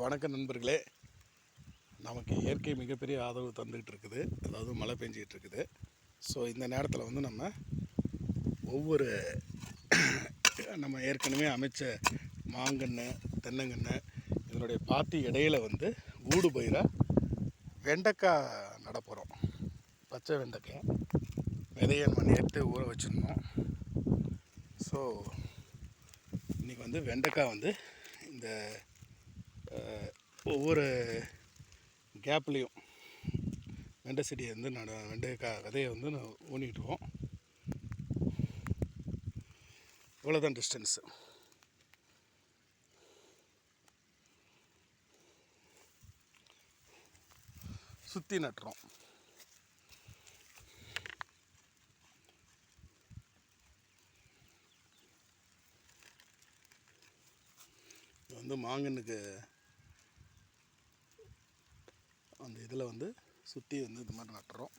வணக்கம் நண்பர்களே. நமக்கு இயற்கை மிகப்பெரிய ஆதரவு தந்துக்கிட்டு இருக்குது. அதாவது மழை பெஞ்சிக்கிட்டு இருக்குது. ஸோ இந்த நேரத்தில் வந்து ஒவ்வொரு நம்ம ஏற்கனவே அமைச்ச மாங்கன்று, தென்னங்கன்று இதனுடைய பாத்தி இடையில் ஊடு பயிராக வெண்டைக்காய் நட போகிறோம். பச்சை வெண்டைக்காய் விதையை நம்ம நேற்று ஊற வச்சுருந்தோம். ஸோ இன்றைக்கி வெண்டைக்காய் இந்த ஒவ்வொரு கேப்லேயும் வெண்டை செடியை வெண்டைக்காய் விதையை ஊனிட்டுவோம். இவ்வளோதான் டிஸ்டன்ஸு. சுற்றி நட்டுறோம். மாங்கன்னுக்கு அந்த இதில் சுற்றி இது மாதிரி நட்டுறோம்.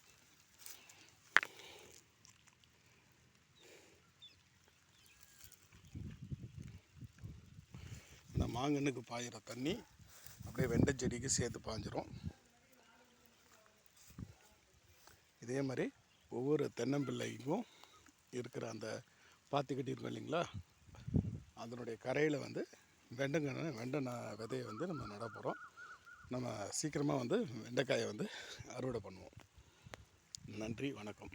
இந்த மாங்கன்னுக்கு பாயிற தண்ணி அப்படியே வெண்டை செடிக்கு சேர்த்து பாய்ஞ்சிரும். இதே மாதிரி ஒவ்வொரு தென்னம்பிள்ளைக்கும் இருக்கிற அந்த பாத்தி கட்டியிருக்கோம் இல்லைங்களா, அதனுடைய கரையில் வெண்டை விதையை நம்ம நட போகிறோம். நம்ம சீக்கிரமாக வெண்டைக்காயை அறுவடை பண்ணுவோம். நன்றி, வணக்கம்.